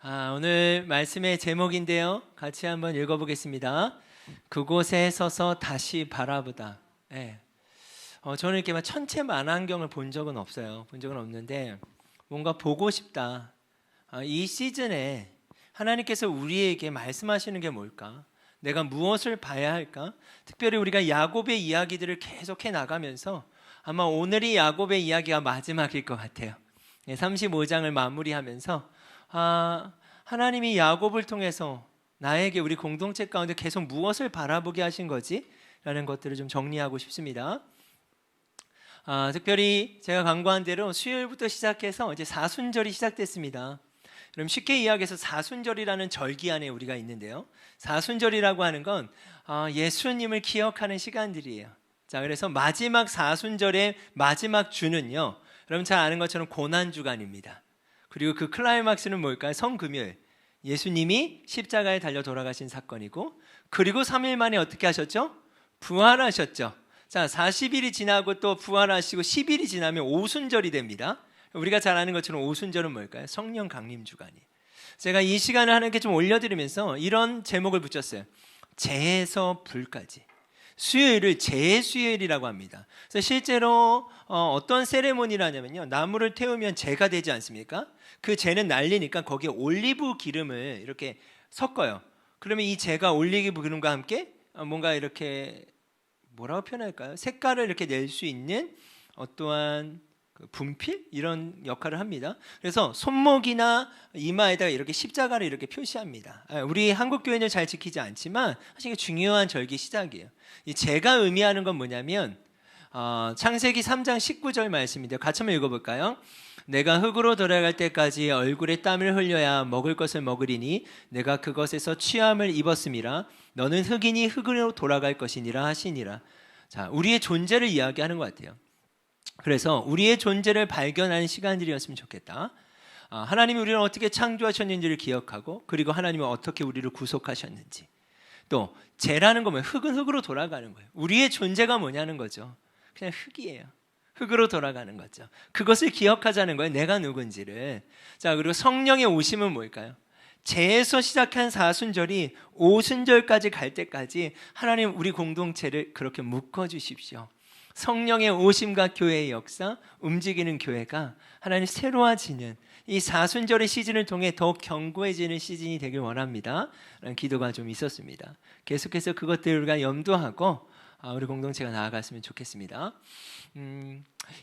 오늘 말씀의 제목인데요. 같이 한번 읽어보겠습니다. 그곳에 서서 다시 바라보다. 네. 저는 이렇게 막 천체 만환경을 본 적은 없어요. 본 적은 없는데 뭔가 보고 싶다. 이 시즌에 하나님께서 우리에게 말씀하시는 게 뭘까? 내가 무엇을 봐야 할까? 특별히 우리가 야곱의 이야기들을 계속해 나가면서 아마 오늘이 야곱의 이야기가 마지막일 것 같아요. 35장을 마무리하면서 하나님이 야곱을 통해서 나에게 우리 공동체 가운데 계속 무엇을 바라보게 하신 거지? 라는 것들을 좀 정리하고 싶습니다. 특별히 제가 강구한 대로 수요일부터 시작해서 이제 사순절이 시작됐습니다. 그럼 쉽게 이야기해서 사순절이라는 절기 안에 우리가 있는데요. 사순절이라고 하는 건 예수님을 기억하는 시간들이에요. 자, 그래서 마지막 사순절의 마지막 주는요, 여러분 잘 아는 것처럼 고난주간입니다. 그리고 그 클라이막스는 뭘까요? 성금요일. 예수님이 십자가에 달려 돌아가신 사건이고, 그리고 3일 만에 어떻게 하셨죠? 부활하셨죠. 자, 40일이 지나고 또 부활하시고 10일이 지나면 오순절이 됩니다. 우리가 잘 아는 것처럼 오순절은 뭘까요? 성령 강림 주간이. 제가 이 시간을 하나님께 좀 올려드리면서 이런 제목을 붙였어요. 재에서 불까지. 수요일을 재수요일이라고 합니다. 그래서 실제로 어떤 세레모니라냐면요, 나무를 태우면 재가 되지 않습니까? 그 재는 날리니까 거기에 올리브 기름을 이렇게 섞어요. 그러면 이 재가 올리브 기름과 함께 뭔가 이렇게 뭐라고 표현할까요? 색깔을 이렇게 낼 수 있는 어떠한 분필? 이런 역할을 합니다. 그래서 손목이나 이마에다가 이렇게 십자가를 이렇게 표시합니다. 우리 한국 교회는 잘 지키지 않지만 사실 이게 중요한 절기 시작이에요. 이 재가 의미하는 건 뭐냐면 창세기 3장 19절 말씀인데요. 같이 한번 읽어볼까요? 내가 흙으로 돌아갈 때까지 얼굴에 땀을 흘려야 먹을 것을 먹으리니 내가 그것에서 취함을 입었음이라. 너는 흙이니 흙으로 돌아갈 것이니라 하시니라. 자, 우리의 존재를 이야기하는 것 같아요. 그래서 우리의 존재를 발견하는 시간들이었으면 좋겠다. 하나님이 우리를 어떻게 창조하셨는지를 기억하고, 그리고 하나님은 어떻게 우리를 구속하셨는지. 또 재라는 거면 흙은 흙으로 돌아가는 거예요. 우리의 존재가 뭐냐는 거죠. 그냥 흙이에요. 흙으로 돌아가는 거죠. 그것을 기억하자는 거예요. 내가 누군지를. 자, 그리고 성령의 오심은 뭘까요? 재에서 시작한 사순절이 오순절까지 갈 때까지 하나님 우리 공동체를 그렇게 묶어주십시오. 성령의 오심과 교회의 역사, 움직이는 교회가 하나님 새로워지는 이 사순절의 시즌을 통해 더욱 견고해지는 시즌이 되길 원합니다. 라는 기도가 좀 있었습니다. 계속해서 그것들을 우리가 염두하고 우리 공동체가 나아갔으면 좋겠습니다.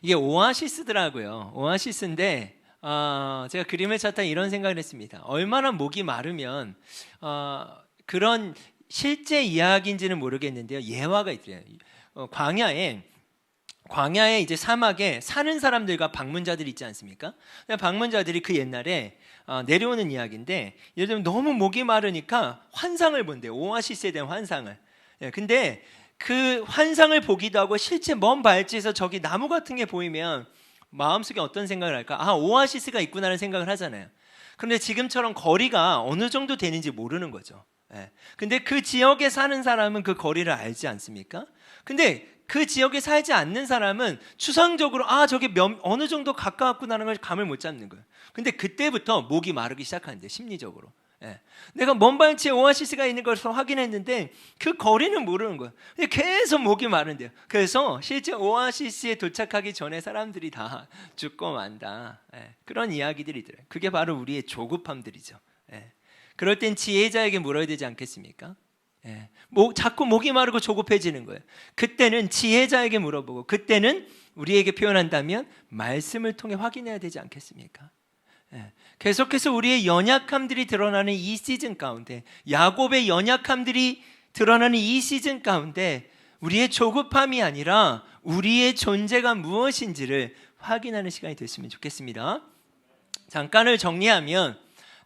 이게 오아시스더라고요. 오아시스인데 제가 그림을 찾다 이런 생각을 했습니다. 얼마나 목이 마르면 그런 실제 이야기인지는 모르겠는데요, 예화가 있더래요. 광야에 이제 사막에 사는 사람들과 방문자들이 있지 않습니까? 방문자들이 그 옛날에 내려오는 이야기인데, 예를 들면 너무 목이 마르니까 환상을 본대요. 오아시스에 대한 환상을. 근데 그 환상을 보기도 하고 실제 먼 발치에서 저기 나무 같은 게 보이면 마음속에 어떤 생각을 할까? 오아시스가 있구나라는 생각을 하잖아요. 그런데 지금처럼 거리가 어느 정도 되는지 모르는 거죠. 근데 그 지역에 사는 사람은 그 거리를 알지 않습니까? 근데 그 지역에 살지 않는 사람은 추상적으로 저게 어느 정도 가까웠구나라는 걸 감을 못 잡는 거예요. 근데 그때부터 목이 마르기 시작하는데, 심리적으로. 내가 먼 발치에 오아시스가 있는 것을 확인했는데 그 거리는 모르는 거예요. 계속 목이 마른대요. 그래서 실제 오아시스에 도착하기 전에 사람들이 다 죽고 만다. 그런 이야기들이 들어요. 그게 바로 우리의 조급함들이죠. 그럴 땐 지혜자에게 물어야 되지 않겠습니까? 자꾸 목이 마르고 조급해지는 거예요. 그때는 지혜자에게 물어보고, 그때는 우리에게 표현한다면 말씀을 통해 확인해야 되지 않겠습니까? 계속해서 우리의 연약함들이 드러나는 이 시즌 가운데, 야곱의 연약함들이 드러나는 이 시즌 가운데 우리의 조급함이 아니라 우리의 존재가 무엇인지를 확인하는 시간이 됐으면 좋겠습니다. 잠깐을 정리하면,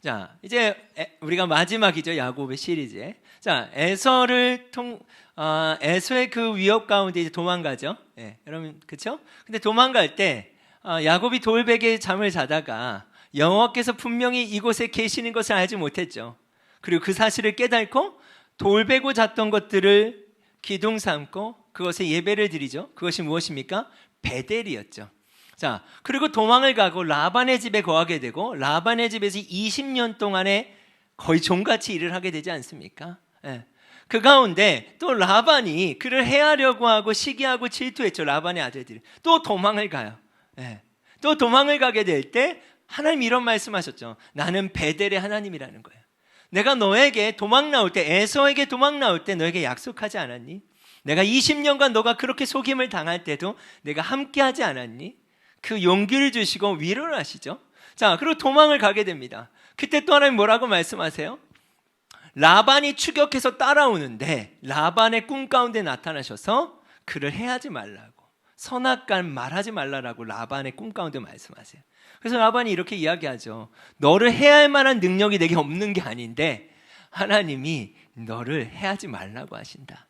자, 이제 우리가 마지막이죠, 야곱의 시리즈에. 자, 에서의 그 위협 가운데 이제 도망가죠. 여러분, 그렇죠? 근데 도망갈 때 야곱이 돌베개에 잠을 자다가 여호와께서 분명히 이곳에 계시는 것을 알지 못했죠. 그리고 그 사실을 깨닫고 돌베고 잤던 것들을 기둥 삼고 그것에 예배를 드리죠. 그것이 무엇입니까? 베델이었죠. 자, 그리고 도망을 가고 라반의 집에 거하게 되고 라반의 집에서 20년 동안에 거의 종같이 일을 하게 되지 않습니까? 예. 그 가운데 또 라반이 그를 해하려고 하고 시기하고 질투했죠. 라반의 아들들이 또 도망을 가요. 예. 또 도망을 가게 될 때 하나님 이런 말씀하셨죠. 나는 베델의 하나님이라는 거예요. 내가 너에게 도망 나올 때, 에서에게 도망 나올 때 너에게 약속하지 않았니? 내가 20년간 너가 그렇게 속임을 당할 때도 내가 함께하지 않았니? 그 용기를 주시고 위로를 하시죠. 자, 그리고 도망을 가게 됩니다. 그때 또 하나님 뭐라고 말씀하세요? 라반이 추격해서 따라오는데 라반의 꿈 가운데 나타나셔서 그를 해하지 말라고, 선악간 말하지 말라라고 라반의 꿈 가운데 말씀하세요. 그래서 라반이 이렇게 이야기하죠. 너를 해할 만한 능력이 내게 없는 게 아닌데 하나님이 너를 해하지 말라고 하신다.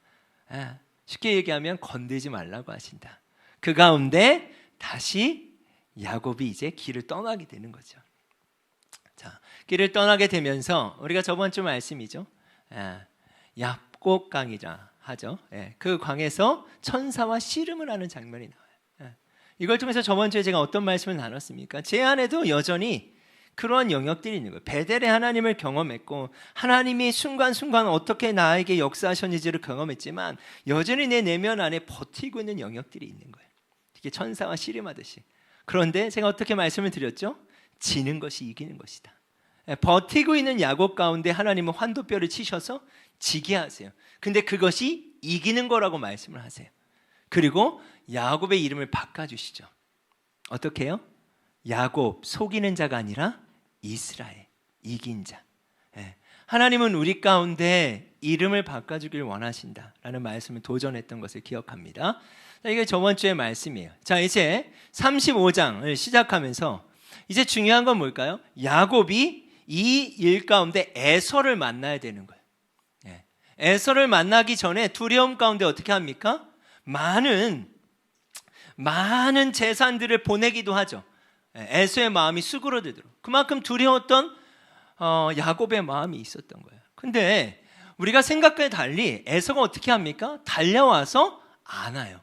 쉽게 얘기하면 건들지 말라고 하신다. 그 가운데 다시 야곱이 이제 길을 떠나게 되는 거죠. 자, 길을 떠나게 되면서 우리가 저번 주 말씀이죠. 야곱강이라 하죠. 그 강에서 천사와 씨름을 하는 장면이 나와요. 이걸 통해서 저번 주에 제가 어떤 말씀을 나눴습니까? 제 안에도 여전히 그러한 영역들이 있는 거예요. 베델의 하나님을 경험했고 하나님이 순간순간 어떻게 나에게 역사하셨는지를 경험했지만 여전히 내 내면 안에 버티고 있는 영역들이 있는 거예요. 이게 천사와 씨름하듯이. 그런데 제가 어떻게 말씀을 드렸죠? 지는 것이 이기는 것이다. 버티고 있는 야곱 가운데 하나님은 환도뼈를 치셔서 지게 하세요. 근데 그것이 이기는 거라고 말씀을 하세요. 그리고 야곱의 이름을 바꿔주시죠. 어떻게 해요? 야곱, 속이는 자가 아니라 이스라엘, 이긴 자. 하나님은 우리 가운데 이름을 바꿔주길 원하신다라는 말씀을 도전했던 것을 기억합니다. 이게 저번 주의 말씀이에요. 자, 이제 35장을 시작하면서 이제 중요한 건 뭘까요? 야곱이 이 일 가운데 에서를 만나야 되는 거예요. 에서를 만나기 전에 두려움 가운데 어떻게 합니까? 많은 재산들을 보내기도 하죠. 에서의 마음이 수그러들도록. 그만큼 두려웠던 야곱의 마음이 있었던 거예요. 근데 우리가 생각과 달리 에서가 어떻게 합니까? 달려와서 안아요.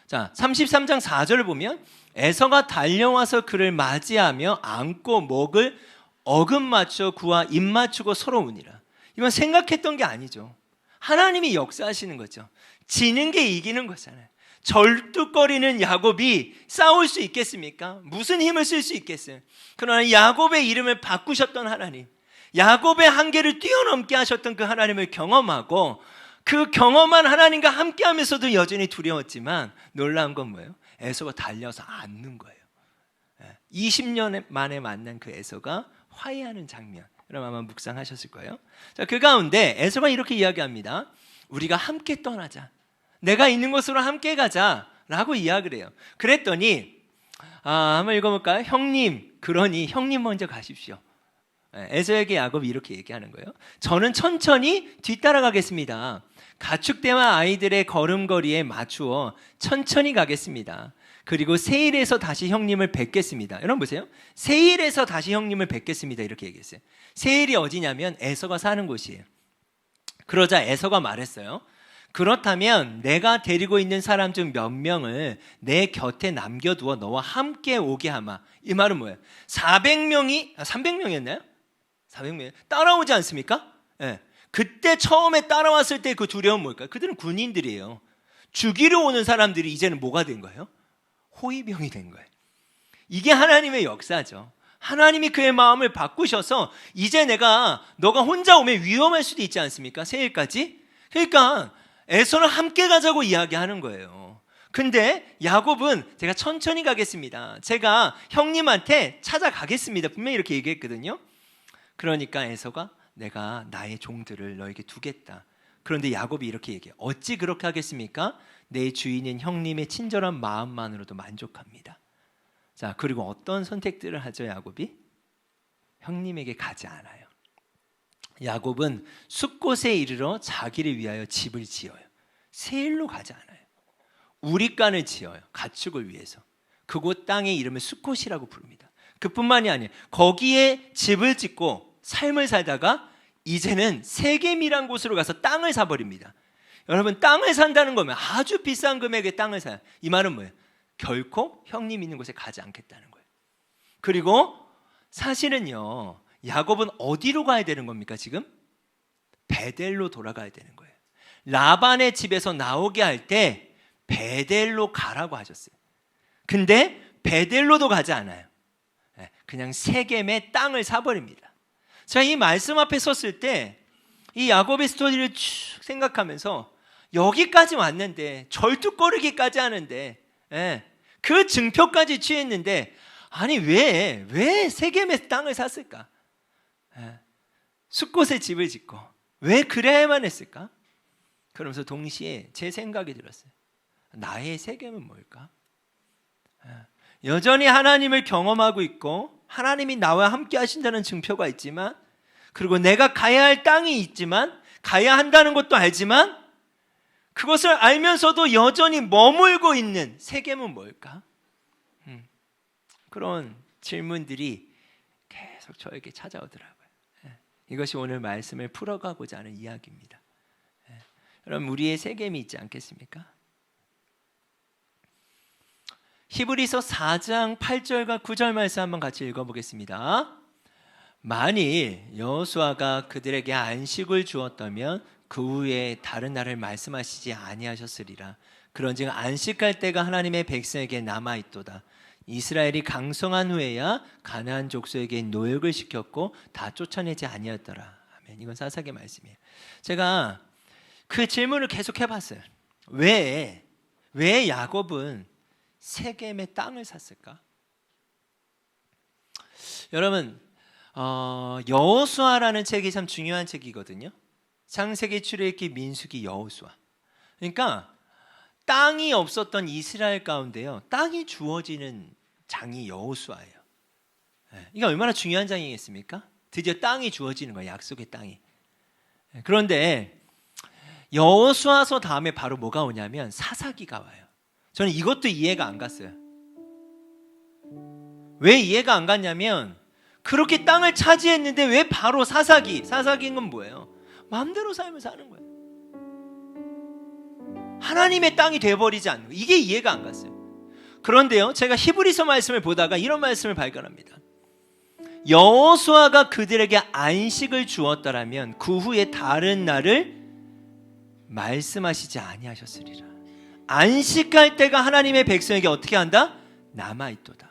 자, 33장 4절을 보면 에서가 달려와서 그를 맞이하며 안고 목을 어금 맞춰 그와 입 맞추고 서로 우니라. 이건 생각했던 게 아니죠. 하나님이 역사하시는 거죠. 지는 게 이기는 거잖아요. 절뚝거리는 야곱이 싸울 수 있겠습니까? 무슨 힘을 쓸 수 있겠어요? 그러나 야곱의 이름을 바꾸셨던 하나님, 야곱의 한계를 뛰어넘게 하셨던 그 하나님을 경험하고 그 경험한 하나님과 함께하면서도 여전히 두려웠지만 놀라운 건 뭐예요? 에서가 달려서 안는 거예요. 20년 만에 만난 그 에서가 화해하는 장면, 여러분 아마 묵상하셨을 거예요. 자, 그 가운데 에서가 이렇게 이야기합니다. 우리가 함께 떠나자. 내가 있는 곳으로 함께 가자라고 이야기를 해요. 그랬더니 한번 읽어볼까요? 형님, 그러니 형님 먼저 가십시오. 에서에게 야곱이 이렇게 얘기하는 거예요. 저는 천천히 뒤따라가겠습니다. 가축대와 아이들의 걸음걸이에 맞추어 천천히 가겠습니다. 그리고 세일에서 다시 형님을 뵙겠습니다. 여러분 보세요. 세일에서 다시 형님을 뵙겠습니다. 이렇게 얘기했어요. 세일이 어디냐면 에서가 사는 곳이에요. 그러자 에서가 말했어요. 그렇다면 내가 데리고 있는 사람 중 몇 명을 내 곁에 남겨두어 너와 함께 오게 하마. 이 말은 뭐예요? 400명이 300명이었나요? 400명 따라오지 않습니까? 그때 처음에 따라왔을 때 그 두려움은 뭘까요? 그들은 군인들이에요. 죽이러 오는 사람들이 이제는 뭐가 된 거예요? 호위병이 된 거예요. 이게 하나님의 역사죠. 하나님이 그의 마음을 바꾸셔서 이제 너가 혼자 오면 위험할 수도 있지 않습니까? 세일까지. 그러니까 에서는 함께 가자고 이야기하는 거예요. 근데 야곱은 제가 천천히 가겠습니다. 제가 형님한테 찾아가겠습니다. 분명히 이렇게 얘기했거든요. 그러니까 에서가 내가 나의 종들을 너에게 두겠다. 그런데 야곱이 이렇게 얘기해요. 어찌 그렇게 하겠습니까? 내 주인인 형님의 친절한 마음만으로도 만족합니다. 자, 그리고 어떤 선택들을 하죠, 야곱이? 형님에게 가지 않아요. 야곱은 숲곳에 이르러 자기를 위하여 집을 지어요. 세일로 가지 않아요. 우리간을 지어요. 가축을 위해서. 그곳 땅의 이름을 숲곳이라고 부릅니다. 그뿐만이 아니에요. 거기에 집을 짓고 삶을 살다가 이제는 세겜이란 곳으로 가서 땅을 사버립니다. 여러분, 땅을 산다는 거면 아주 비싼 금액의 땅을 사요. 이 말은 뭐예요? 결코 형님 있는 곳에 가지 않겠다는 거예요. 그리고 사실은요, 야곱은 어디로 가야 되는 겁니까? 지금 베델로 돌아가야 되는 거예요. 라반의 집에서 나오게 할 때 베델로 가라고 하셨어요. 근데 베델로도 가지 않아요. 그냥 세겜의 땅을 사버립니다. 제가 이 말씀 앞에 섰을 때 이 야곱의 스토리를 쭉 생각하면서 여기까지 왔는데, 절뚝거리기까지 하는데, 그 증표까지 취했는데, 아니 왜 세겜의 땅을 샀을까? 숲곳에 집을 짓고 왜 그래야만 했을까? 그러면서 동시에 제 생각이 들었어요. 나의 세겜은 뭘까? 여전히 하나님을 경험하고 있고 하나님이 나와 함께 하신다는 증표가 있지만, 그리고 내가 가야 할 땅이 있지만, 가야 한다는 것도 알지만, 그것을 알면서도 여전히 머물고 있는 세겜은 뭘까? 그런 질문들이 계속 저에게 찾아오더라고요. 이것이 오늘 말씀을 풀어가고자 하는 이야기입니다. 여러분, 우리의 세겜이 있지 않겠습니까? 히브리서 4장 8절과 9절 말씀 한번 같이 읽어보겠습니다. 만일 여호수아가 그들에게 안식을 주었다면 그 후에 다른 날을 말씀하시지 아니하셨으리라. 그런즉 안식할 때가 하나님의 백성에게 남아있도다. 이스라엘이 강성한 후에야 가나안 족속에게 노역을 시켰고 다 쫓아내지 아니었더라. 아멘. 이건 사사기의 말씀이에요. 제가 그 질문을 계속 해봤어요. 왜 야곱은 세겜의 땅을 샀을까? 여러분, 여호수아라는 책이 참 중요한 책이거든요. 창세기, 출애굽기, 민수기, 여호수아. 그러니까 땅이 없었던 이스라엘 가운데요, 땅이 주어지는 장이 여호수아예요. 이게 얼마나 중요한 장이겠습니까? 드디어 땅이 주어지는 거예요. 약속의 땅이. 그런데 여호수아서 다음에 바로 뭐가 오냐면 사사기가 와요. 저는 이것도 이해가 안 갔어요. 왜 이해가 안 갔냐면, 그렇게 땅을 차지했는데 왜 바로 사사기인 건 뭐예요? 마음대로 삶을 사는 거예요. 하나님의 땅이 돼버리지 않는 거예요. 이게 이해가 안 갔어요. 그런데요, 제가 히브리서 말씀을 보다가 이런 말씀을 발견합니다. 여호수아가 그들에게 안식을 주었더라면 그 후에 다른 날을 말씀하시지 아니하셨으리라. 안식할 때가 하나님의 백성에게 어떻게 한다? 남아있도다.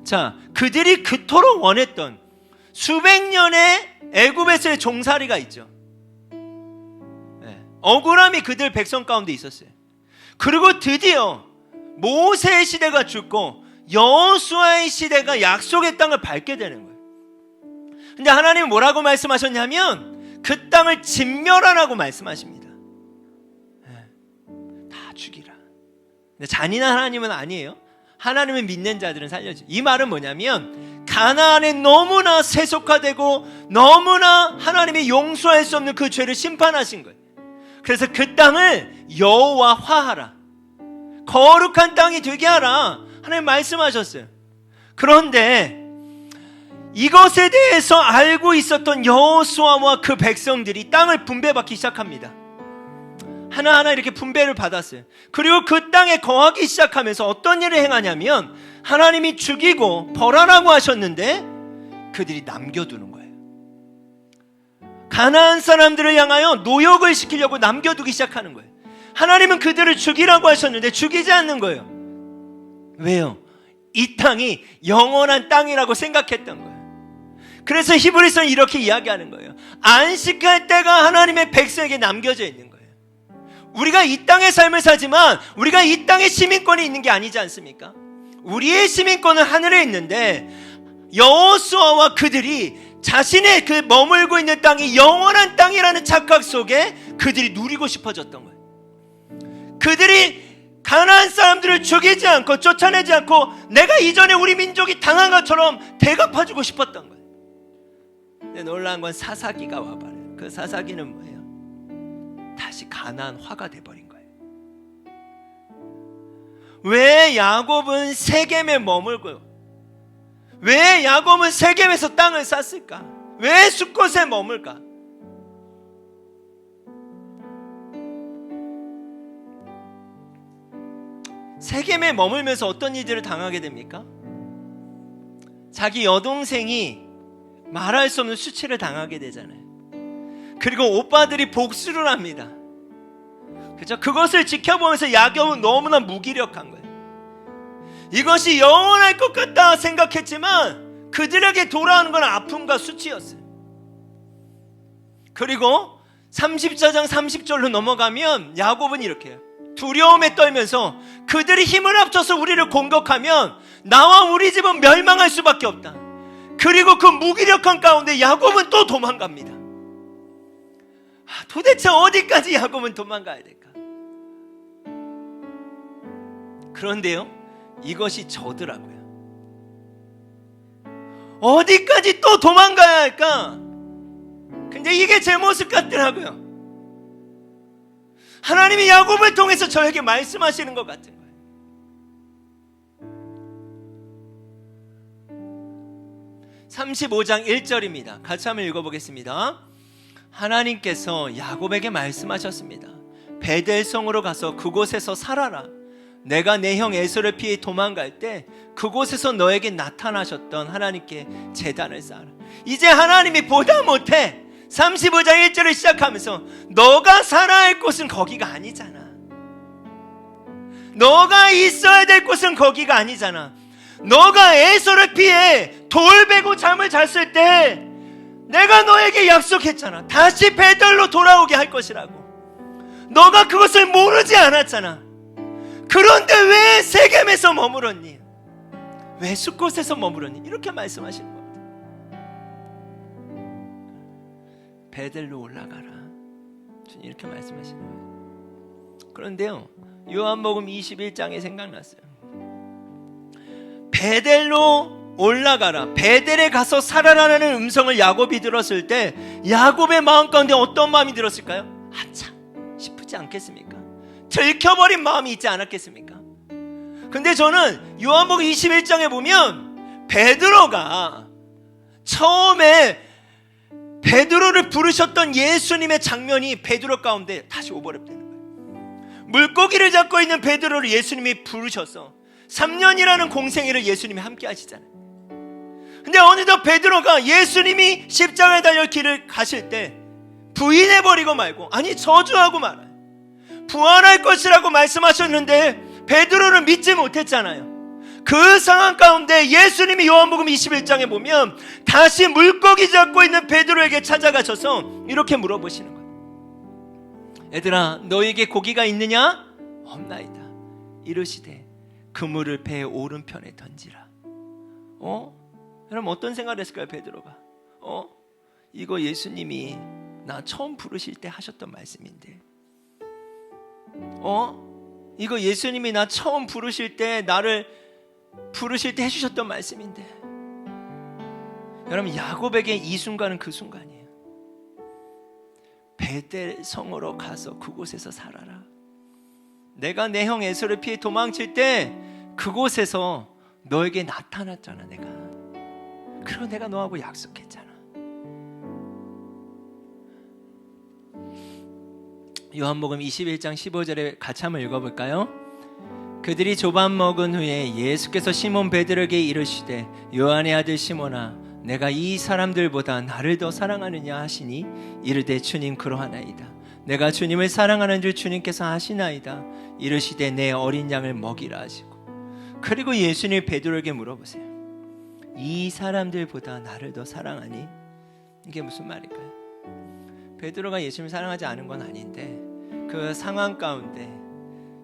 자, 그들이 그토록 원했던 수백 년의 애굽에서의 종살이가 있죠. 억울함이 그들 백성 가운데 있었어요. 그리고 드디어 모세의 시대가 죽고 여호수아의 시대가 약속의 땅을 밟게 되는 거예요. 근데 하나님은 뭐라고 말씀하셨냐면 그 땅을 진멸하라고 말씀하십니다. 다 죽이라. 근데 잔인한 하나님은 아니에요. 하나님을 믿는 자들은 살려줘. 이 말은 뭐냐면 가나안에 너무나 세속화되고 너무나 하나님이 용서할 수 없는 그 죄를 심판하신 거예요. 그래서 그 땅을 여호와화하라, 거룩한 땅이 되게 하라, 하나님 말씀하셨어요. 그런데 이것에 대해서 알고 있었던 여호수아와 그 백성들이 땅을 분배받기 시작합니다. 하나하나 이렇게 분배를 받았어요. 그리고 그 땅에 거하기 시작하면서 어떤 일을 행하냐면 하나님이 죽이고 벌하라고 하셨는데 그들이 남겨두는 거예요. 가나안 사람들을 향하여 노역을 시키려고 남겨두기 시작하는 거예요. 하나님은 그들을 죽이라고 하셨는데 죽이지 않는 거예요. 왜요? 이 땅이 영원한 땅이라고 생각했던 거예요. 그래서 히브리서는 이렇게 이야기하는 거예요. 안식할 때가 하나님의 백성에게 남겨져 있는 거예요. 우리가 이 땅의 삶을 살지만 우리가 이 땅에 시민권이 있는 게 아니지 않습니까? 우리의 시민권은 하늘에 있는데 여호수아와 그들이 자신의 그 머물고 있는 땅이 영원한 땅이라는 착각 속에 그들이 누리고 싶어졌던 거예요. 그들이 가나안 사람들을 죽이지 않고 쫓아내지 않고 내가 이전에 우리 민족이 당한 것처럼 대갚아주고 싶었던 거예요. 근데 놀라운 건 사사기가 와버려요. 그 사사기는 뭐예요? 다시 가나안화가 돼버린 거예요. 왜 야곱은 세겜에 머물고, 왜 야곱은 세겜에서 땅을 샀을까? 왜 숲곳에 머물까? 세겜에 머물면서 어떤 일들을 당하게 됩니까? 자기 여동생이 말할 수 없는 수치를 당하게 되잖아요. 그리고 오빠들이 복수를 합니다. 그죠? 그것을 지켜보면서 야곱은 너무나 무기력한 거예요. 이것이 영원할 것 같다 생각했지만 그들에게 돌아오는 건 아픔과 수치였어요. 그리고 34장 30절로 넘어가면 야곱은 이렇게 해요. 두려움에 떨면서 그들이 힘을 합쳐서 우리를 공격하면 나와 우리 집은 멸망할 수밖에 없다. 그리고 그 무기력한 가운데 야곱은 또 도망갑니다. 도대체 어디까지 야곱은 도망가야 될까? 그런데요, 이것이 저더라고요. 어디까지 또 도망가야 할까? 근데 이게 제 모습 같더라고요. 하나님이 야곱을 통해서 저에게 말씀하시는 것 같은 거예요. (35장 1절입니다) 같이 한번 읽어보겠습니다. 하나님께서 야곱에게 말씀하셨습니다. 베델성으로 가서 그곳에서 살아라. 내가 내 형 에서를 피해 도망갈 때 그곳에서 너에게 나타나셨던 하나님께 제단을 쌓아라. 이제 하나님이 보다 못해 35장 1절을 시작하면서 너가 살아야 할 곳은 거기가 아니잖아. 너가 있어야 될 곳은 거기가 아니잖아. 너가 에서를 피해 돌 베고 잠을 잤을 때 내가 너에게 약속했잖아. 다시 베델로 돌아오게 할 것이라고. 너가 그것을 모르지 않았잖아. 그런데 왜 세겜에서 머물었니? 왜 숲곳에서 머물었니? 이렇게 말씀하시는 겁니다. 베델로 올라가라. 주님 이렇게 말씀하시는 거예요. 그런데요, 요한복음 21장에 생각났어요. 베델로 올라가라, 베델에 가서 살아라라는 음성을 야곱이 들었을 때 야곱의 마음 가운데 어떤 마음이 들었을까요? 한참 싶지 않겠습니까? 들켜버린 마음이 있지 않았겠습니까? 근데 저는 요한복음 21장에 보면 베드로가 처음에 베드로를 부르셨던 예수님의 장면이 베드로 가운데 다시 오버랩되는 거예요. 물고기를 잡고 있는 베드로를 예수님이 부르셔서 3년이라는 공생애를 예수님이 함께 하시잖아요. 근데 어느덧 베드로가 예수님이 십자가에 달려 길을 가실 때 부인해버리고 말고, 아니 저주하고 말아요. 부활할 것이라고 말씀하셨는데 베드로는 믿지 못했잖아요. 그 상황 가운데 예수님이 요한복음 21장에 보면 다시 물고기 잡고 있는 베드로에게 찾아가셔서 이렇게 물어보시는 거예요. 얘들아, 너에게 고기가 있느냐? 없나이다. 이르시되 그물을 배의 오른편에 던지라. 여러분 어떤 생각을 했을까요? 베드로가 이거 예수님이 나 처음 부르실 때 하셨던 말씀인데, 이거 예수님이 나 처음 부르실 때, 나를 부르실 때 해주셨던 말씀인데. 여러분, 야곱에게 이 순간은 그 순간이에요. 베델 성으로 가서 그곳에서 살아라. 내가 내 형 에서를 피해 도망칠 때 그곳에서 너에게 나타났잖아. 내가 그리고 내가 너하고 약속했잖아. 요한복음 21장 15절에 같이 한번 읽어볼까요? 그들이 조밥 먹은 후에 예수께서 시몬 베드로에게 이르시되 요한의 아들 시몬아, 내가 이 사람들보다 나를 더 사랑하느냐 하시니 이르되 주님 그러하나이다. 내가 주님을 사랑하는 줄 주님께서 아시나이다. 이르시되 내 어린 양을 먹이라 하시고, 그리고 예수님이 베드로에게 물어보세요. 이 사람들보다 나를 더 사랑하니? 이게 무슨 말일까요? 베드로가 예수님을 사랑하지 않은 건 아닌데 그 상황 가운데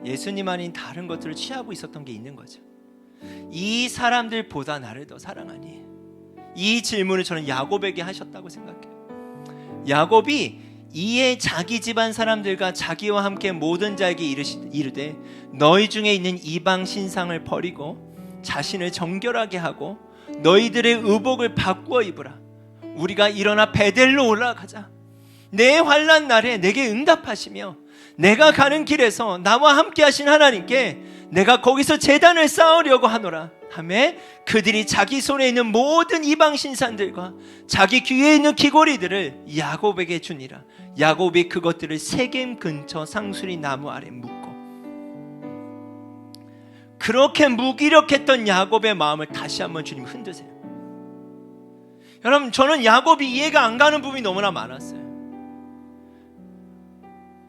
예수님 아닌 다른 것들을 취하고 있었던 게 있는 거죠. 이 사람들보다 나를 더 사랑하니? 이 질문을 저는 야곱에게 하셨다고 생각해요. 야곱이 이에 자기 집안 사람들과 자기와 함께 모든 자에게 이르되 너희 중에 있는 이방 신상을 버리고 자신을 정결하게 하고 너희들의 의복을 바꾸어 입으라. 우리가 일어나 베델로 올라가자. 내 환난 날에 내게 응답하시며 내가 가는 길에서 나와 함께 하신 하나님께 내가 거기서 제단을 쌓으려고 하노라 하매 그들이 자기 손에 있는 모든 이방 신상들과 자기 귀에 있는 귀고리들을 야곱에게 주니라. 야곱이 그것들을 세겜 근처 상수리 나무 아래 묻고. 그렇게 무기력했던 야곱의 마음을 다시 한번 주님 흔드세요. 여러분, 저는 야곱이 이해가 안 가는 부분이 너무나 많았어요.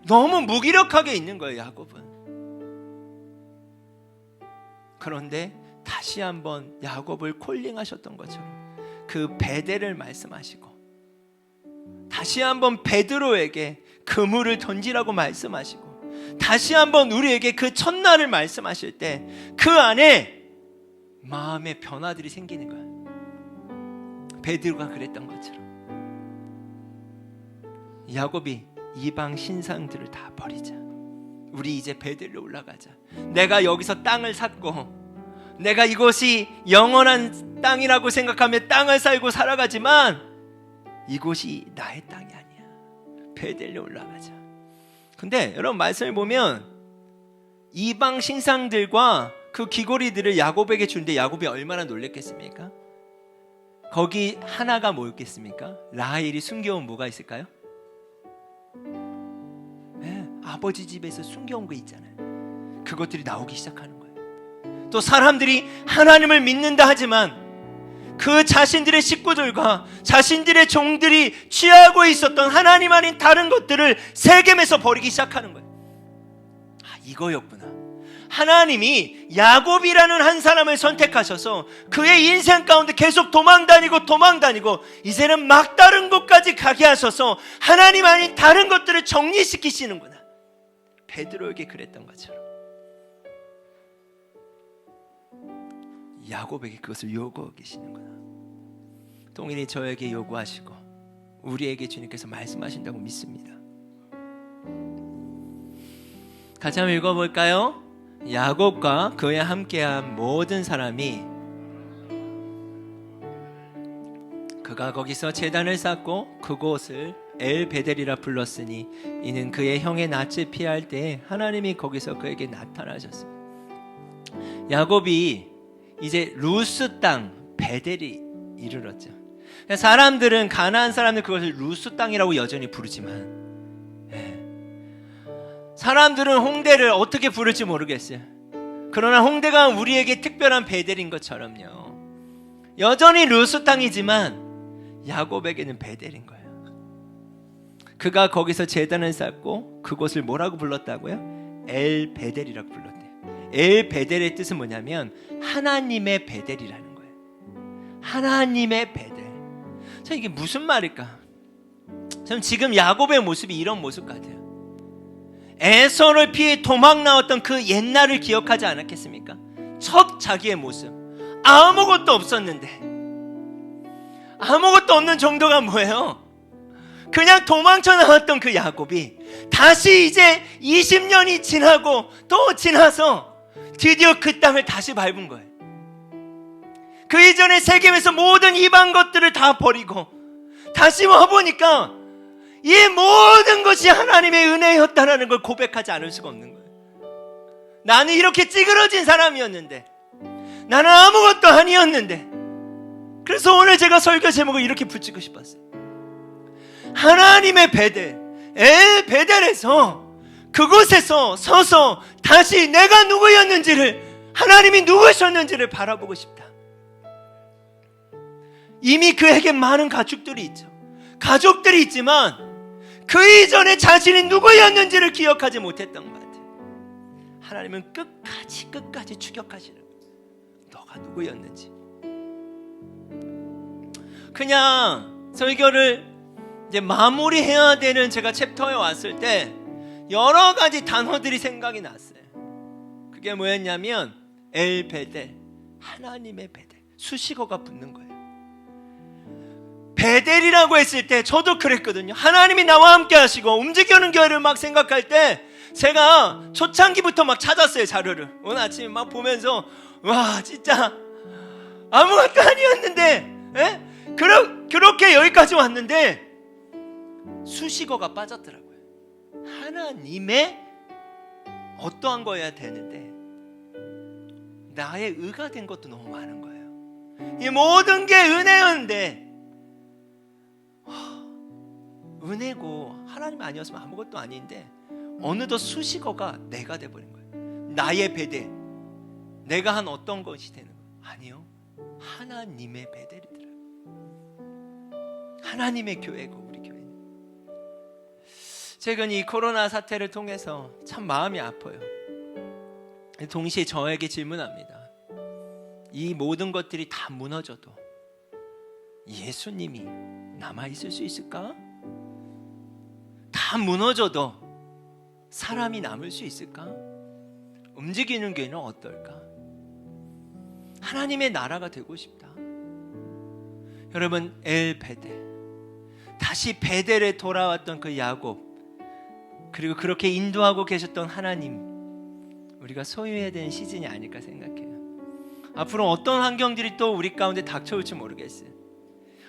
너무 무기력하게 있는 거예요, 야곱은. 그런데 다시 한번 야곱을 콜링하셨던 것처럼 그 베델을 말씀하시고, 다시 한번 베드로에게 그물을 던지라고 말씀하시고, 다시 한번 우리에게 그 첫날을 말씀하실 때 그 안에 마음의 변화들이 생기는 거예요. 베드로가 그랬던 것처럼 야곱이 이방 신상들을 다 버리자, 우리 이제 베델로 올라가자, 내가 여기서 땅을 샀고 내가 이곳이 영원한 땅이라고 생각하며 땅을 살고 살아가지만 이곳이 나의 땅이 아니야, 베델로 올라가자. 근데 여러분, 말씀을 보면 이방 신상들과 그 귀고리들을 야곱에게 주는데 야곱이 얼마나 놀랬겠습니까? 거기 하나가 뭐였겠습니까? 라헬이 숨겨온 뭐가 있을까요? 네, 아버지 집에서 숨겨온 거 있잖아요. 그것들이 나오기 시작하는 거예요. 또 사람들이 하나님을 믿는다 하지만 그 자신들의 식구들과 자신들의 종들이 취하고 있었던 하나님 아닌 다른 것들을 세겜에서 버리기 시작하는 거예요. 아, 이거였구나. 하나님이 야곱이라는 한 사람을 선택하셔서 그의 인생 가운데 계속 도망다니고 이제는 막다른 곳까지 가게 하셔서 하나님 아닌 다른 것들을 정리시키시는구나. 베드로에게 그랬던 것처럼 야곱에게 그것을 요구하고 계시는구나. 동일히 저에게 요구하시고 우리에게 주님께서 말씀하신다고 믿습니다. 같이 한번 읽어볼까요? 야곱과 그에 함께한 모든 사람이 그가 거기서 제단을 쌓고 그곳을 엘베델이라 불렀으니 이는 그의 형의 낯을 피할 때 하나님이 거기서 그에게 나타나셨습니다. 야곱이 이제 루스 땅 베델이 이르렀죠. 사람들은, 가나안 사람들 그것을 루스 땅이라고 여전히 부르지만 사람들은 홍대를 어떻게 부를지 모르겠어요. 그러나 홍대가 우리에게 특별한 베델인 것처럼요, 여전히 루스 땅이지만 야곱에게는 베델인 거예요. 그가 거기서 제단을 쌓고 그곳을 뭐라고 불렀다고요? 엘베델이라고 불렀대요. 엘베델의 뜻은 뭐냐면 하나님의 베델이라는 거예요. 하나님의 베델. 자, 이게 무슨 말일까? 저는 지금 야곱의 모습이 이런 모습 같아요. 에서를 피해 도망 나왔던 그 옛날을 기억하지 않았겠습니까? 첫 자기의 모습, 아무것도 없었는데, 아무것도 없는 정도가 뭐예요? 그냥 도망쳐 나왔던 그 야곱이 다시 이제 20년이 지나고 또 지나서 드디어 그 땅을 다시 밟은 거예요. 그 이전에 세겜에서 모든 이방 것들을 다 버리고 다시 와보니까 이 모든 것이 하나님의 은혜였다라는 걸 고백하지 않을 수가 없는 거예요. 나는 이렇게 찌그러진 사람이었는데, 나는 아무것도 아니었는데, 그래서 오늘 제가 설교 제목을 이렇게 붙이고 싶었어요. 하나님의 베델, 엘베델에서 그곳에서 서서 다시 내가 누구였는지를, 하나님이 누구셨는지를 바라보고 싶다. 이미 그에게 많은 가축들이 있죠. 가족들이 있지만 그 이전에 자신이 누구였는지를 기억하지 못했던 것 같아요. 하나님은 끝까지 추격하시는 거예요. 너가 누구였는지. 그냥 설교를 이제 마무리해야 되는 제가 챕터에 왔을 때 여러 가지 단어들이 생각이 났어요. 그게 뭐였냐면 엘베델, 하나님의 베델, 수식어가 붙는 거예요. 베델이라고 했을 때 저도 그랬거든요. 하나님이 나와 함께 하시고 움직이는 교회를 막 생각할 때 제가 초창기부터 막 찾았어요, 자료를. 오늘 아침에 막 보면서 와, 진짜 아무것도 아니었는데 그렇게 여기까지 왔는데 수식어가 빠졌더라고요. 하나님의 어떠한 거여야 되는데 나의 의가 된 것도 너무 많은 거예요. 이 모든 게 은혜였는데 은혜고 하나님 아니었으면 아무것도 아닌데 어느덧 수식어가 내가 돼버린 거예요. 나의 베델, 내가 한 어떤 것이 되는 거예요? 아니요, 하나님의 베델이더라고요. 하나님의 교회고 우리 교회는. 최근 이 코로나 사태를 통해서 참 마음이 아파요. 동시에 저에게 질문합니다. 이 모든 것들이 다 무너져도 예수님이 남아있을 수 있을까? 다 무너져도 사람이 남을 수 있을까? 움직이는 교회는 어떨까? 하나님의 나라가 되고 싶다. 여러분, 엘 베델, 다시 베델에 돌아왔던 그 야곱, 그리고 그렇게 인도하고 계셨던 하나님, 우리가 소유해야 되는 시즌이 아닐까 생각해요. 앞으로 어떤 환경들이 또 우리 가운데 닥쳐올지 모르겠어요.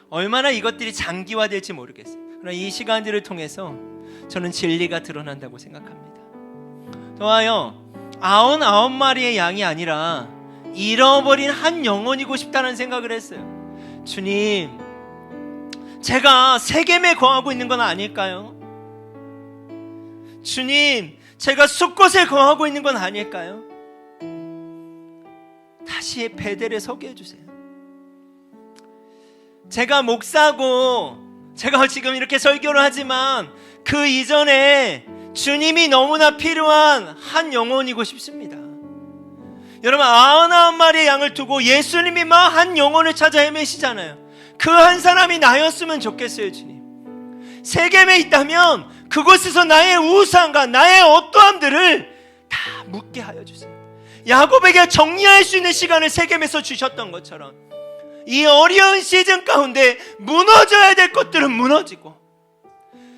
얼마나 이것들이 장기화될지 모르겠어요. 그러나 이 시간들을 통해서 저는 진리가 드러난다고 생각합니다. 더하여 99마리의 양이 아니라 잃어버린 한 영혼이고 싶다는 생각을 했어요. 주님, 제가 세겜에 거하고 있는 건 아닐까요? 주님, 제가 숲곳에 거하고 있는 건 아닐까요? 다시 베델에 서게 해주세요. 제가 목사고 제가 지금 이렇게 설교를 하지만 그 이전에 주님이 너무나 필요한 한 영혼이고 싶습니다. 여러분, 99마리의 양을 두고 예수님이 막 한 영혼을 찾아 헤매시잖아요. 그 한 사람이 나였으면 좋겠어요. 주님, 세겜에 있다면 그곳에서 나의 우상과 나의 어떠함들을 다 묻게 하여 주세요. 야곱에게 정리할 수 있는 시간을 세겜에서 주셨던 것처럼 이 어려운 시즌 가운데 무너져야 될 것들은 무너지고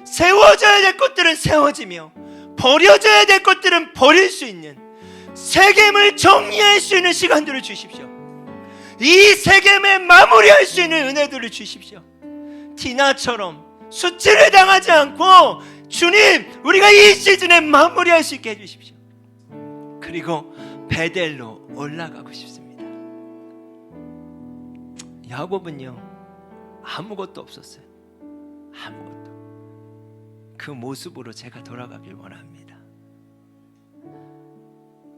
세워져야 될 것들은 세워지며 버려져야 될 것들은 버릴 수 있는 세겜을 정리할 수 있는 시간들을 주십시오. 이 세겜에 마무리할 수 있는 은혜들을 주십시오. 디나처럼 수치를 당하지 않고 주님, 우리가 이 시즌에 마무리할 수 있게 해주십시오. 그리고 베델로 올라가고 싶습니다. 야곱은요, 아무것도 없었어요. 아무것도. 그 모습으로 제가 돌아가길 원합니다.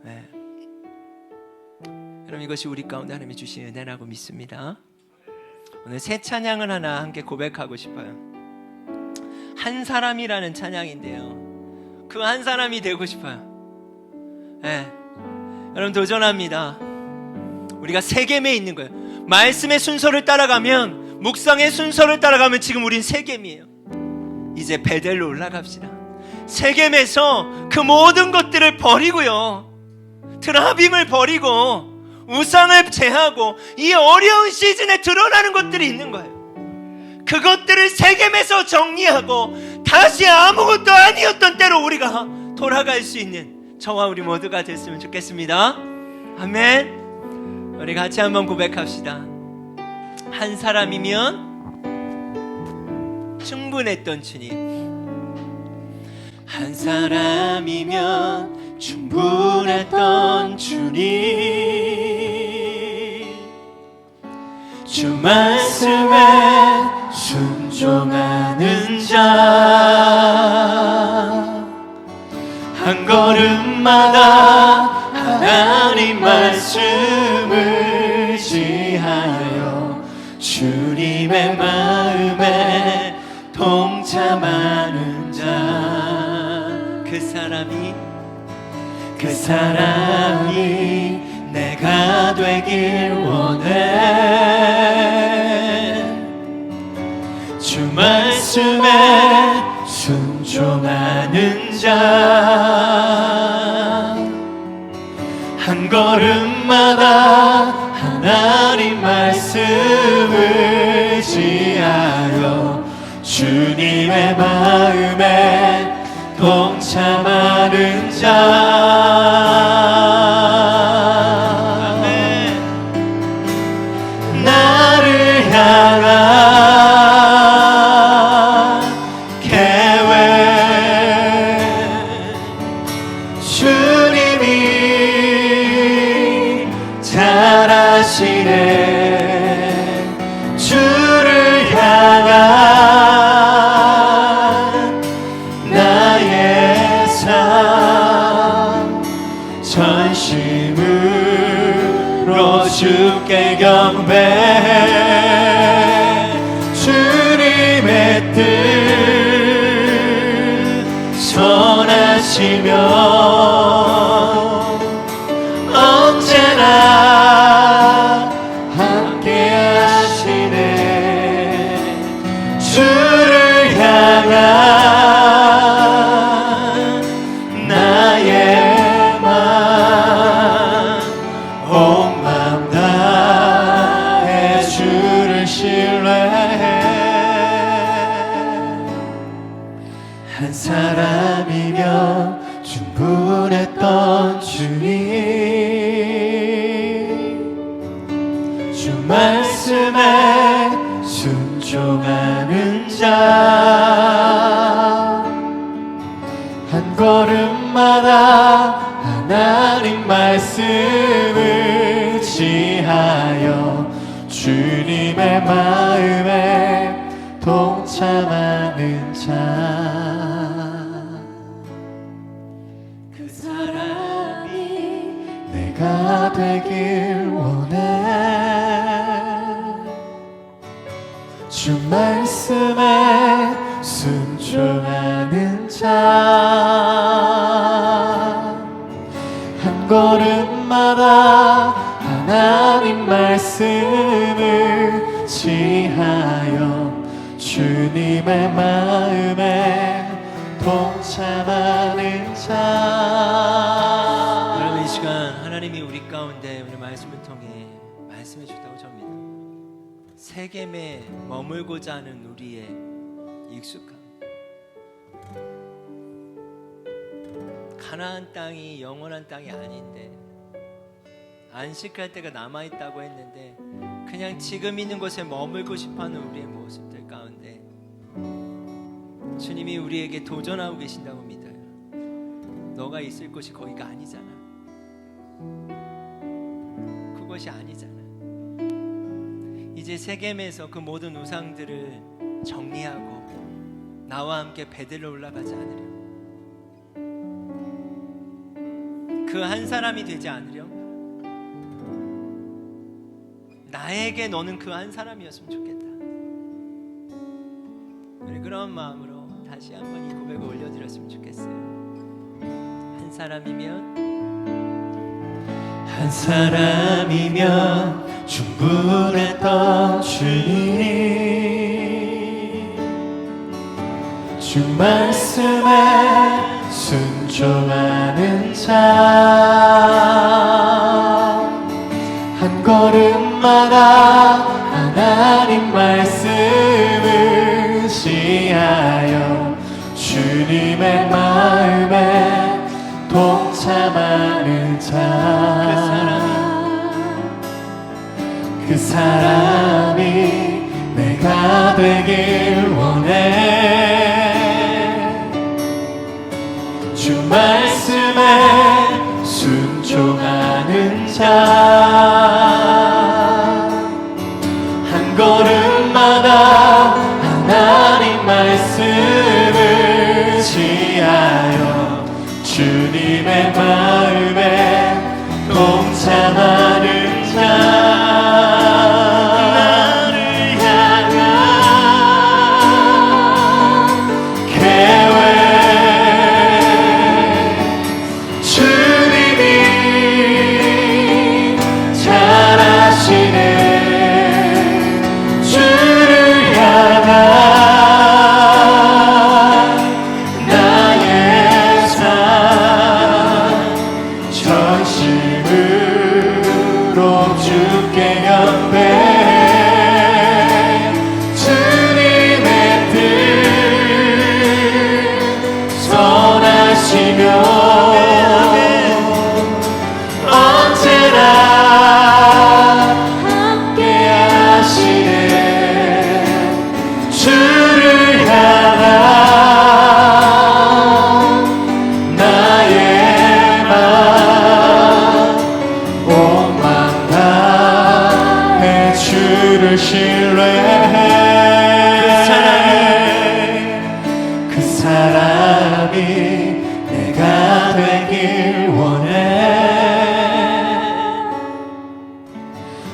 네. 그럼 이것이 우리 가운데 하나님이 주신 은혜라고 믿습니다. 오늘 새 찬양을 하나 함께 고백하고 싶어요. 한 사람이라는 찬양인데요, 그 한 사람이 되고 싶어요. 네. 여러분, 도전합니다. 우리가 세겜에 있는 거예요. 말씀의 순서를 따라가면, 묵상의 순서를 따라가면 지금 우린 세겜이에요. 이제 베델로 올라갑시다. 세겜에서 그 모든 것들을 버리고요, 드라빔을 버리고 우상을 제하고 이 어려운 시즌에 드러나는 것들이 있는 거예요. 그것들을 세겜에서 정리하고 다시 아무것도 아니었던 때로 우리가 돌아갈 수 있는 저와 우리 모두가 됐으면 좋겠습니다. 아멘. 우리 같이 한번 고백합시다. 한 사람이면 충분했던 주님, 한 사람이면 충분했던 주님, 주 말씀에 순종하는 자, 한 걸음마다 하나님 말씀을 지하여 주님의 마음에 동참하는 자, 그 사람이 내가 되길 원해. 주 말씀에 순종하는 자, 한 걸음마다 하나님 말씀을 지하여 주님의 마음에 동참하는 자, 나를 향한 계획 주님이 잘 아시네. 주를 향한 나의 삶 하시며 언제나 함께 하시네. 주를 향한 나의 맘 온 맘 다해 주를 신뢰해. 한 사람이면 충분했던 주님, 주 말씀에 순종하는 자, 한 걸음마다 하나님 말씀을 지하여 주님의 마음에 동참하는 자. 그 사람이 내가 되길 원해. 주 말씀에 순종하는 자, 한 걸음마다 하나님 말씀을 지하여 주님의 마음에 동참하는 자. 여러분, 이 시간 하나님이 우리 가운데 오늘 말씀을 통해 말씀해 주셨다고 접니다. 세겜에 머물고자 하는 우리의 익숙함, 가나안 땅이 영원한 땅이 아닌데 안식할 때가 남아있다고 했는데 그냥 지금 있는 곳에 머물고 싶어하는 우리의 모습들 가운데 주님이 우리에게 도전하고 계신다고 믿어요. 너가 있을 곳이 거기가 아니잖아. 그것이 아니잖아. 이제 세겜에서 그 모든 우상들을 정리하고 나와 함께 베들로 올라가지 않으려, 그 한 사람이 되지 않으려, 나에게 너는 그 한 사람이었으면 좋겠다. 우리 그런 마음으로 다시 한번 이 고백을 올려드렸으면 좋겠어요. 한 사람이면 충분했던 주님, 주 말씀에 순종하는 자, 한 걸음마다 하나님 말씀을 지하여 주님의 마음에 동참하는 자, 그 사람이 내가 되길 원해. 주 말씀에 순종하는 자, 한 걸음마다 하나님 말씀을 지하여 주님의 마음에 동참하는 자, 그 사람이 내가 되길 원해.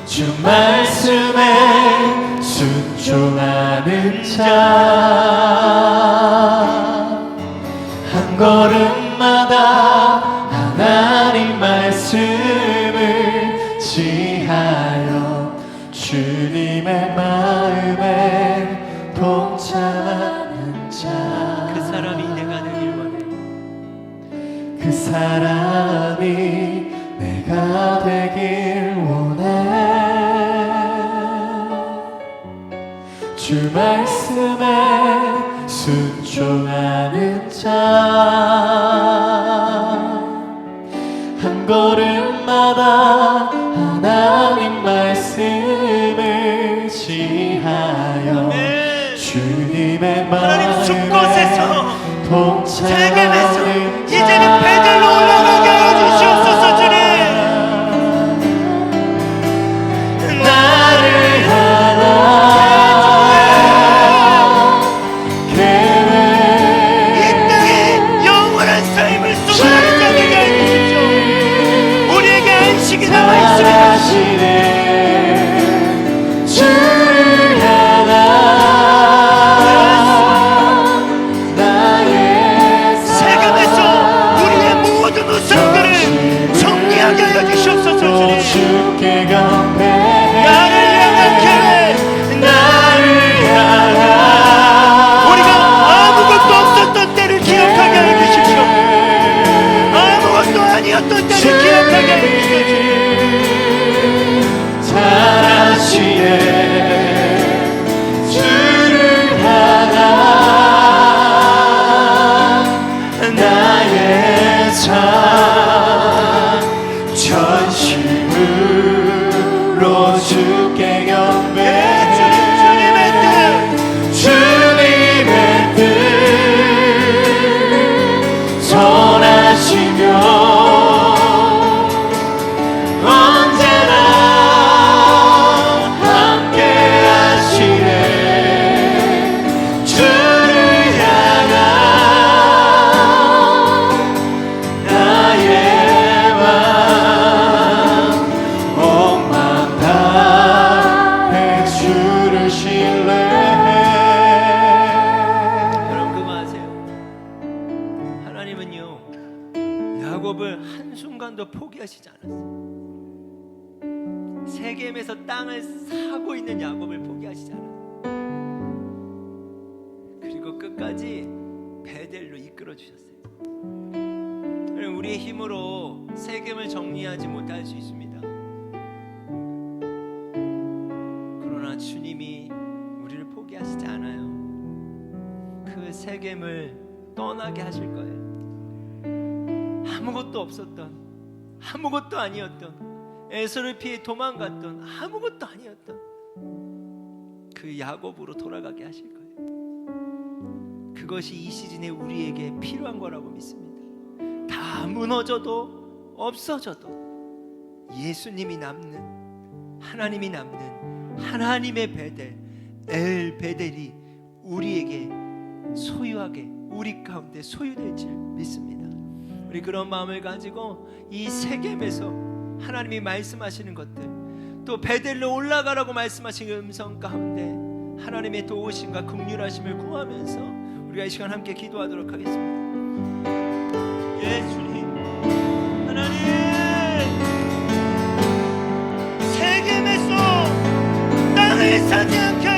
주 말씀에 순종하는 자, 하는 자 그 사람이 내가 되길 원해. 그 사람이 내가 되길 원해 주 말씀에 순종하는 자 한 걸음마다 하나님 말씀을 지하여 주님의 하나님 숲곳에서 마음을 세겜에서 동참하는 이제는 베델로 올라가게 하여 주시옵소서. 주님 나를 향한 계획 이 땅에 영원한 삶을 소망하는 자들에게 해주십시오. 우리에게 안식이 남아있습니다. 사랑하시네 주를 향한 나의 세겜에서 우리의 모든 우상들을 정리하게 하여 주시옵소서. 주님 주께 경배해 나를 향한 계획, 나를 향한 우리가 아무것도 없었던 때를 기억하게 하여 주십시오. 아무것도 아니었던 때를 기억하게 하여 주십시오. 잘하시네 주를 향한 나의 삶 전심으로 주께 경배해 주님의 뜻 주님의 뜻 선하시며 언제나 함께 하시네 주를 향한 나의 맘 온 맘 다해 주를 신뢰해 여러분 그거 아세요? 하나님은요 야곱을 한순간도 포기하시지 않았어요. 세겜에서 땅을 사고 있는 야곱을 포기하시지 않았어요. 그리고 끝까지 베델로 이끌어 주셨어요. 우리의 힘으로 세겜을 정리하지 못할 수 있습니다. 그러나 주님이 우리를 포기하시지 않아요. 그 세겜을 떠나게 하실 거예요. 아무것도 없었던, 아무것도 아니었던, 에서를 피해 도망갔던, 아무것도 아니었던 그 야곱으로 돌아가게 하실 거예요. 그것이 이 시즌에 우리에게 필요한 거라고 믿습니다. 다 무너져도 없어져도 예수님이 남는, 하나님이 남는 하나님의 베델, 엘 베델이 우리에게 소유하게, 우리 가운데 소유될 줄 믿습니다. 우리 그런 마음을 가지고 이 세겜에서 하나님이 말씀하시는 것들, 또 베델로 올라가라고 말씀하신 음성 가운데 하나님의 도우심과 긍휼하심을 구하면서 우리가 이 시간 함께 기도하도록 하겠습니다. 예 주님, 하나님, 세겜에서 땅을 사지 않게